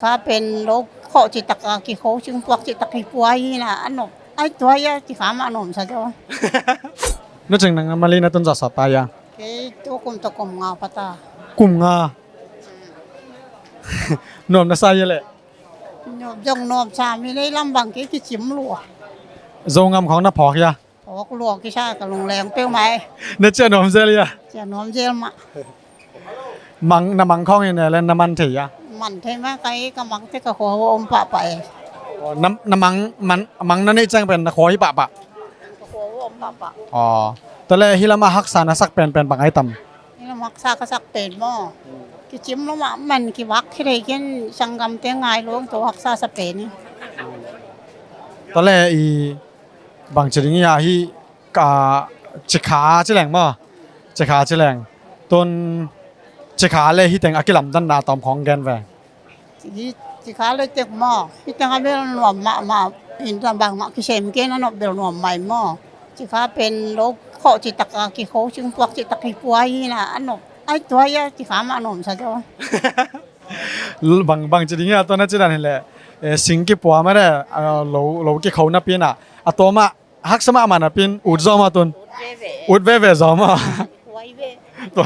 ถ้าเป็นโรคข้อจิตตะกากิโคจึงพวกจิตตะกิป่วยนะอันนบไอ้ตัวyaที่ขามาหนมซะจ้ะ nó chừng nang mali na tun za sa ta ya เอ้ตัวกุมตะกุมงาปะตา kum nga nom na sa yele โยมจงโนมสามีได้ลำบางกิจิมลัว zo ngam khong na phok ya พอกลัวกิชากับโรงแรมเปี้ยวไหม na che nom ze ya จะโนมเจลมา mang na mang khong ne le na man the ya มันเทมาไกกำมังเทกะหัวอมปะไป na mang na ni chang pen na khoi pa pa หัวอมปะปะ to le hilama hak sa na sak pen bang ai tam นี่เรามักซากะสักเป็นหม้อกิจิมแล้วมันกิวักที่ไรกันสังกำเตียงไงหลวงตัวฮักซาสเปนนี่ to le i bang chring ya hi ka chikha chileng ma chikha chileng ton chikha le hi teng akilam dan na tom khong gen ve สิขาเลยเจ็บหม้อพี่จังเอาเบลหนวมมาอินตามบางมากิเซมเกนนบเบลหนวมใหม่หม้อสิขาเป็นโรคข้อจิตตะกากิโคจึงพวกจิตตะกิป่วยนะอันนบไอ้ตัวyaสิขามาหนมซะจ้ะ bang chring ya to na chidan hele sing ki pwa ma re lo ki khau na pin a atoma hak sama ma na pin udzo ma ton ud ve zo ma ป่วยเว้ ตัว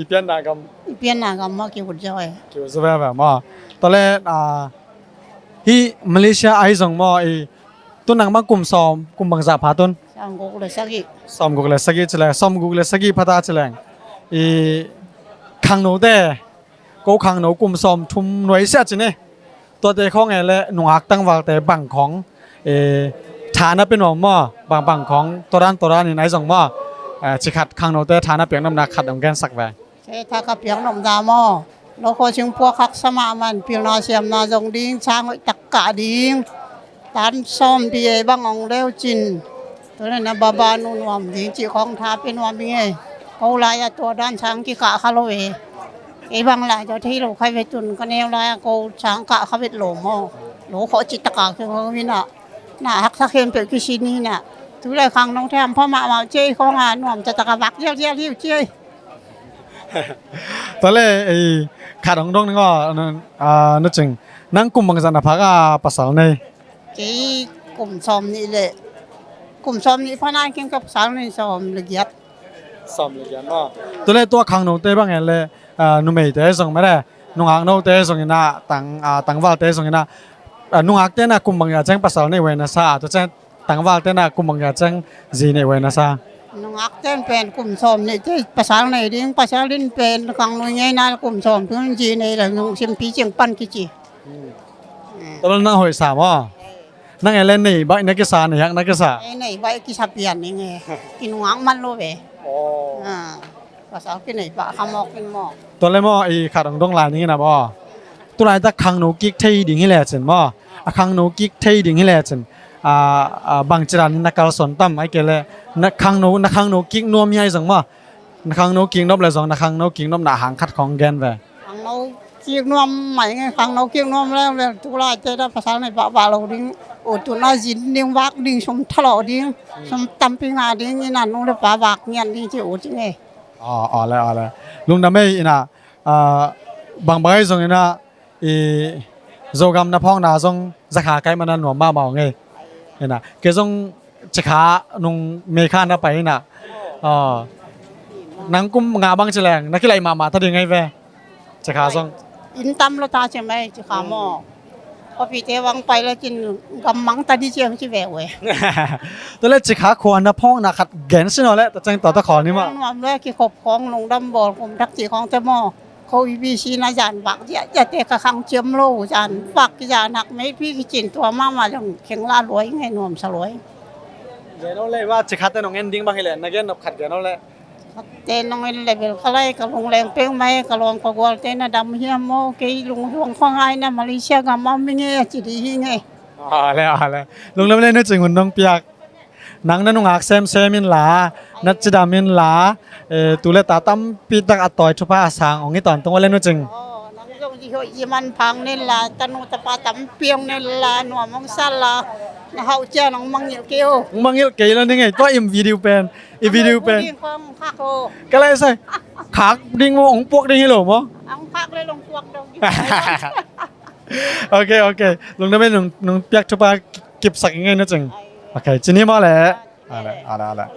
i pian na gam เปลี่ยนหน้ากับมากิวจ้อย ki zo ve ve ma to le hi malaysia ai zong ma e to nang ma kum som kum bang za pha ton สร้างกกเลยสักอีก som gu le sagi chile som gu le sagi phata chile e khang no de ko khang no kum som thum noi sia chine to te khong e le nuak tang wa te bang khong e thana pen ma bang khong toran ni nai jong ma chi khat khang no te thana piang nam na khat ong gen sak wa ใช่ถ้ากับเพียงหนมดาหม้อเราขอชิงพวกคักสมามันเพียงนาเสียมนาจงดิ้งช้างตักกะดิ้งตันซ่อมดีบางองเลี้ยวจินตัวนั้นนะบานุนวมดิ้งจีของทาเป็นวมยังไงเขาลายตัวด้านช้างกิกะคาโลเอไอ้บางลายเจ้าที่เราใครไปจุนก็แนวลายกูช้างกะเขาเป็นหลงหม้อหลงขอจิตตะกะคือเขาวินะน่ะฮักสักเข็มเปิดกิชินี่น่ะทุกเลยครั้งน้องแทมพ่อมาเจ้ของงานหนวมจะตะกะบักเยี่ยวเจ้ย to le e khat ong dong ngo no ching nang kum bang za na pha ga pasal nei กี่กลุ่มซ้อมนี่แหละกลุ่มซ้อมนี่พนันกินกับสาวนี่ซ้อมละเอียด som le yan ma to le to khang no te bang le nu mei te song ma le nu ang no te song ina tang wal te song ina nu ak te na kum bang ya chang pasal nei we na sa to chang tang wal te na kum bang ya chang ji nei we na sa น้องอักเต้นเป็นกลุ่มซ้อมนี่ที่ภาษาไหนดิ้งภาษาลิ้นเป็นกังหน่วยไงนะกลุ่มซ้อมเพื่อนจีในแหล่งชิมพีเจียงปั้นกิจี to le na hoi sa ma nang ele nei ba na ke sa ne yak na ke sa ไอ้ไหนใบกิชาเปียนนี่ไงกินหวังมันโลเว oh ภาษากินไหนปะขมอกกินหมอก to le mo e khat ong dong la ni na ba tu lai ta khang no kik thei ding hi le chen ma a khang no kik thei ding hi le chen bang chiran na kal son tam ai ke le na khang no kik nom hi ai jong ma na khang no king nom le jong na khang no king nom na hang khat khong gen ve ขังเราเกียงนวมใหม่ไงขังเราเกียงนวมแล้วทุกรายเจอภาษาไหนปะเราดิ้งโอ้ตัวน่าจินดิ้งวักดิ้งชมทะเลาะดิ้งชมตำปิงาดิ้งนี่นั่นนู่นเลยปะวักเงี้ยดิ้งที่โอ้จริงไง อ๋อเลยลุงดำไม่อินะบางใบจงอินะโจกำนับห้องนาจงจะขาไกลมันหน่วมมาเมาไงอินะเกจงจะขานุงเมฆานะไปอินะนังกุมงาบังเฉลงนักกีฬามาถ้าดีไงเว้จะขาจง อินตำเราตาใช่ไหมจะขาหม้อพอพี่เทวังไปแล้วจินกำมังตาดีเจียงที่แหววเว้ย ตัวเล็กจะขาควรนับห้องนาขัดแกนสินอแหละแต่จังต่อตะขอนี่มั้ง นวมแรกที่ขบของลงดำบอลกลุ่มทักษีของเจ้าหม้อเขาอีบีซีนะจานบักจะเตะกระคังเจียมโลจานฝักจานหักไม่พี่กิจินตัวมากมาจังเข่งล่ารวยไงนวมสลวย เดี๋ยวเลยว่าจะขาดแต่น้องเอ็นดิ้งบางทีแหละนักเรียนนับขัดเดี๋ยวเลย เต้นน้องเลยเบลเขาไล่กับลงแรงเป้งไหมกับลงกับวอลเต้นนะดำเฮียโมกีลุงห่วงข้างไงนะมาเลเซียกับมาไม่เงี้ยจีดีไง แล้วลุงเล่นนึกถึงหุ่นน้องเปียกนังนั่นนุ่งอักเซมมินหลานัดจิดามินหลาตุเลตาตั้มปีตักอัดต่อยชุบอาสางของนี่ตอนตรงว่าเล่นนึกถึง อ๋อนังก็ยี่ห้อยี่มันพังนี่ละตนุตปาตั้มเปียงนี่ละหนวมมังสันละนะเฮาเจ้าน้องมังเหยียบเกี้ยว มังเยอะเกยแล้วนี่ไงก็อิมวิดีโอเป็นวิดีโอเป็น ความคักโอ ก็เลยใส่ขาดิ้งวงพวกดิ้งให้หลงมั้ง อังคักเลยลงพวกดง OK Long đó bên nung biết cho ba kịp sạc ngay nữa chừng OK 今天嘛嘞，好嘞。